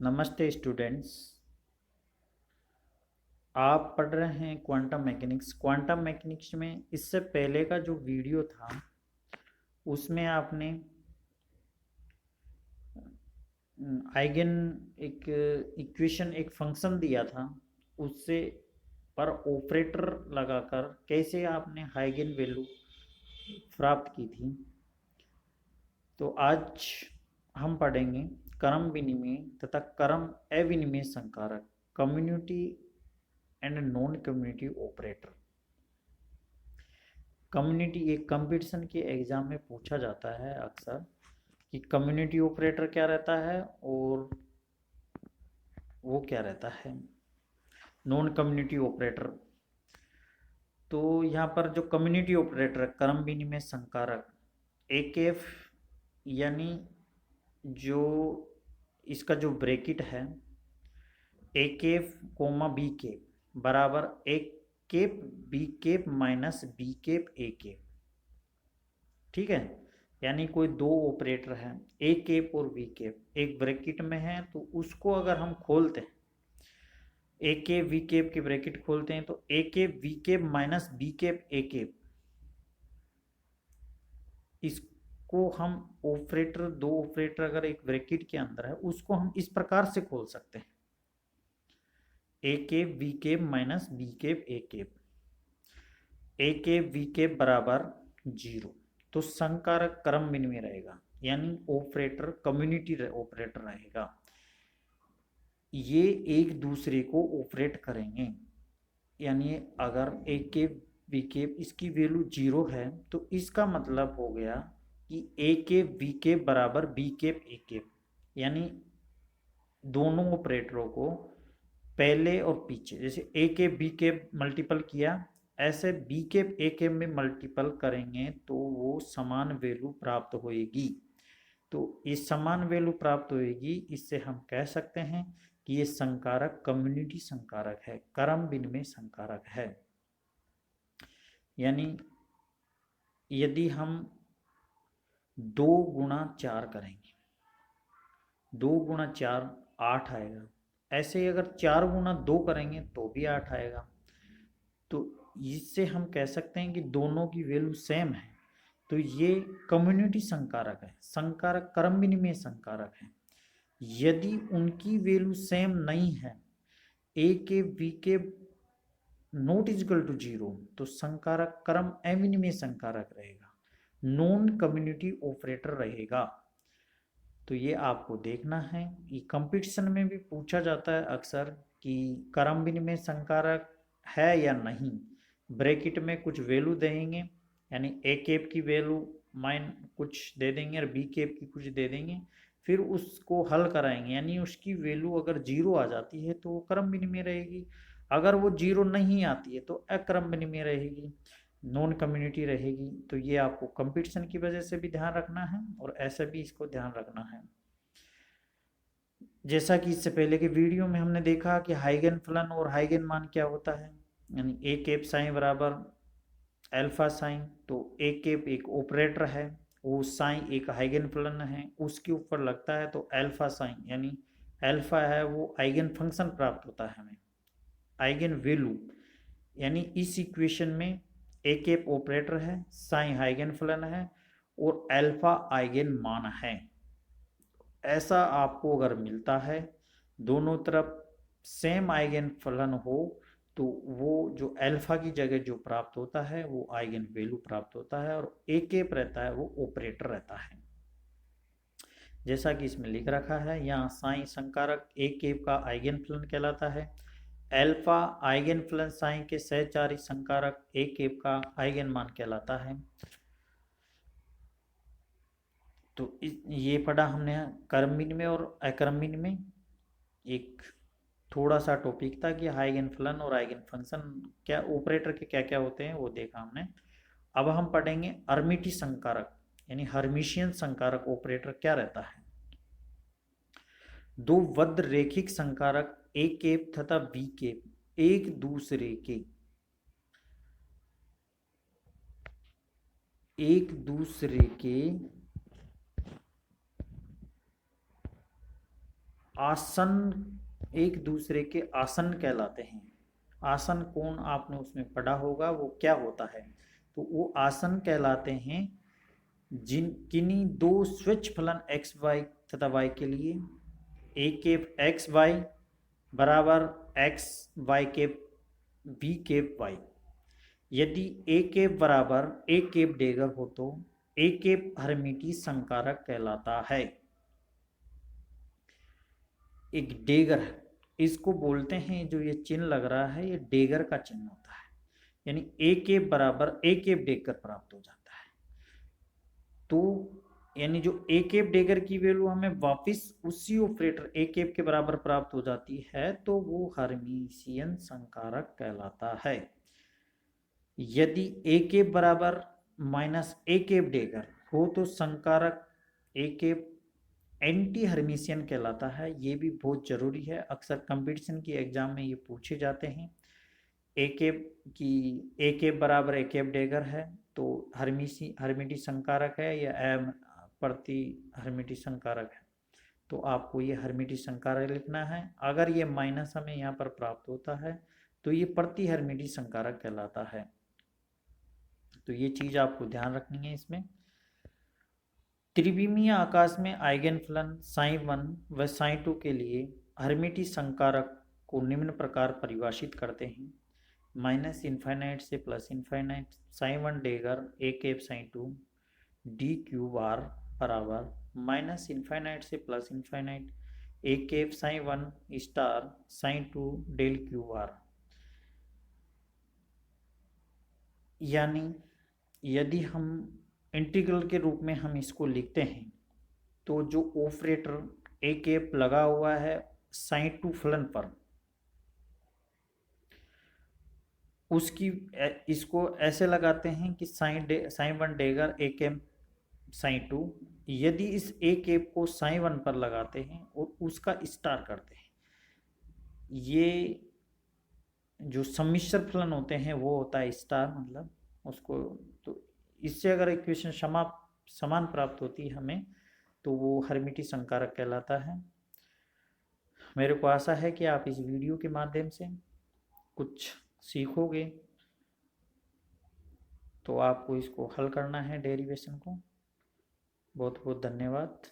नमस्ते स्टूडेंट्स। आप पढ़ रहे हैं क्वांटम मैकेनिक्स। क्वांटम मैकेनिक्स में इससे पहले का जो वीडियो था उसमें आपने आइगन एक इक्वेशन एक फंक्शन दिया था, उससे पर ऑपरेटर लगाकर कैसे आपने आइगन वैल्यू प्राप्त की थी। तो आज हम पढ़ेंगे क्रम विनिमय तथा क्रम अविनिमय संकारक, commutative and non commutative operator. कम्युनिटी एक कंपटीशन के एग्जाम में पूछा जाता है अक्सर कि कम्युनिटी ऑपरेटर क्या रहता है और वो क्या रहता है नॉन कम्युनिटी ऑपरेटर। तो यहाँ पर जो कम्युनिटी ऑपरेटर क्रम विनिमय संकारक AKF, यानी जो इसका जो ब्रैकेट है AKF कोमा BK बराबर AKF BK minus BK AKF। ठीक है, यानी कोई दो ऑपरेटर हैं ए केप और बी केप एक ब्रैकेट में है, तो उसको अगर हम खोलते हैं ए केप वी केप की ब्रैकेट खोलते हैं तो A cap B cap minus B cap A cap, इसको हम ऑपरेटर दो ऑपरेटर अगर एक ब्रैकेट के अंदर है उसको हम इस प्रकार से खोल सकते हैं A cap B cap minus B cap A cap, A cap B cap बराबर 0। तो संकारक क्रम विनिमय रहेगा, यानी ऑपरेटर कम्युनिटी ऑपरेटर रहेगा। ये एक दूसरे को ऑपरेट करेंगे, यानी अगर ए केप बी केप इसकी वैल्यू 0 है तो इसका मतलब हो गया कि ए केप बी केप बराबर बी केप ए केप, यानी दोनों ऑपरेटरों को पहले और पीछे जैसे ए केप बी केप मल्टीपल किया, ऐसे बी केप ए केप में मल्टीपल करेंगे तो वो समान वैल्यू प्राप्त होएगी। तो ये समान वैल्यू प्राप्त होएगी, इससे हम कह सकते हैं कि ये संकारक कम्युनिटी संकारक है, क्रम विनिमय संकारक है। यानी यदि हम 2 गुणा 4 करेंगे, 2 गुणा 4 8 आएगा, ऐसे ही अगर 4 गुणा 2 करेंगे तो भी 8 आएगा। तो इससे हम कह सकते हैं कि दोनों की वैल्यू सेम है, तो ये कम्युनिटी संकारक है, संकारक क्रम विनिमय संकारक है। यदि उनकी वैल्यू सेम नहीं है, ए के बी के नॉट इजिकल टू 0, तो संकारक क्रम अविनिमय संकारक रहेगा, नॉन कम्युनिटी ऑपरेटर रहेगा। तो ये आपको देखना है, ये कंपटीशन में भी पूछा जाता है अक्सर कि क्रम विनिमय संकारक है या नहीं। ब्रैकेट में कुछ वैल्यू देंगे, यानी ए केप की वैल्यू माइन कुछ दे देंगे और बी केप की कुछ दे देंगे, फिर उसको हल कराएंगे, यानी उसकी वैल्यू अगर 0 आ जाती है तो वो क्रम विनिमय रहेगी, अगर वो 0 नहीं आती है तो अक्रम विनिमय रहेगी, नॉन कम्युनिटी रहेगी। तो ये आपको कंपटीशन की वजह से भी ध्यान रखना है और ऐसा भी इसको ध्यान रखना है। जैसा कि इससे पहले के वीडियो में हमने देखा कि हाइगन फलन और हाइगन मान क्या होता है, यानी ए केप साइन बराबर अल्फा साइन। तो ए केप एक ऑपरेटर है, वो साइन एक हाइगन फलन है, उसके ऊपर लगता है तो अल्फा साइन, यानी अल्फा है वो आइगन फंक्शन प्राप्त होता है हमें, आइगन वैल्यू। यानी इस इक्वेशन में ए केप ऑपरेटर है, साइन हाइगन फलन है और अल्फा आइगन मान है। ऐसा आपको अगर मिलता है, दोनों तरफ सेम आइगन फलन हो, तो वो जो अल्फा की जगह जो प्राप्त होता है वो आइगन वैल्यू प्राप्त होता है, और ए केप रहता है वो ऑपरेटर रहता है, जैसा कि इसमें लिख रखा है। यहाँ साइन संकारक ए केप का आइगन फलन कहलाता है, अल्फा आइगन फलन साइन के सहचारी संकारक ए केप का आइगन मान कहलाता है। तो ये पढ़ा हमने क्रम विनिमय और अक्रम विनिमय, एक थोड़ा सा टॉपिक था कि आइगन फलन और आइगन फंक्शन क्या ऑपरेटर के क्या क्या होते हैं वो देखा हमने। अब हम पढ़ेंगे हर्मिटी संकारक, यानी हर्मिशियन संकारक ऑपरेटर क्या रहता है। दो वक्र रेखिक संकारक ए केप तथा बी केप एक दूसरे के आसन एक दूसरे के आसन कहलाते हैं। आसन कोण आपने उसमें पढ़ा होगा वो क्या होता है, तो वो आसन कहलाते हैं जिन किन्हीं दो स्विच फलन एक्स वाई तथा वाई के लिए ए केप एक्स वाई बराबर X Y cap B cap Y. यदि ए केप बराबर ए केप डेगर हो तो ए केप हर्मिटी संकारक कहलाता है। एक डेगर है, इसको बोलते हैं, जो ये चिन्ह लग रहा है ये डेगर का चिन्ह होता है, यानी ए केप बराबर ए केप डेगर प्राप्त हो जाता है। तो यानी जो ए केप डेगर की वैल्यू हमें वापस उसी ऑपरेटर ए केप के बराबर प्राप्त हो जाती है, तो वो हर्मिशियन संकारक कहलाता है। यदि ए केप बराबर माइनस ए केप डेगर हो तो संकारक ए केप एंटी हर्मिशियन कहलाता है। ये भी बहुत जरूरी है, अक्सर कंपटीशन की एग्जाम में ये पूछे जाते हैं। ए केप बराबर ए केप डेगर है तो हर्मिटी संकारक है या एम प्रति हर्मिटी संकारक है, तो आपको ये हर्मिटी संकारक लिखना है। अगर ये माइनस हमें यहाँ पर प्राप्त होता है तो ये प्रति हर्मिटी संकारक कहलाता है। तो ये चीज आपको ध्यान रखनी है। इसमें त्रिविमीय आकाश में आइगन फलन साई1 व साई2 के लिए हर्मिटी संकारक को निम्न प्रकार परिभाषित करते हैं। माइनस इन्फाइनाइट से प्लस इन्फाइनाइट साई1 डेगर ए केप साई2 डी क्यूब आर बराबर माइनस इन्फाइनाइट से प्लस इन्फाइनाइट ए केप साई1 स्टार साई2 डेल क्यूब आर। यानी यदि हम इंटीग्रल के रूप में हम इसको लिखते हैं तो जो ऑपरेटर ए केप लगा हुआ है साई2 फलन पर, उसकी इसको ऐसे लगाते हैं कि साई1 डेगर ए केप साई2। यदि इस ए केप को साई1 पर लगाते हैं और उसका स्टार करते हैं, ये जो सम्मिश्र फलन होते हैं वो होता है स्टार, मतलब उसको, तो इससे अगर इक्वेशन समान प्राप्त होती है हमें तो वो हर्मिटी संकारक कहलाता है। मेरे को आशा है कि आप इस वीडियो के माध्यम से कुछ सीखोगे। तो आपको इसको हल करना है डेरिवेशन को। बहुत बहुत धन्यवाद।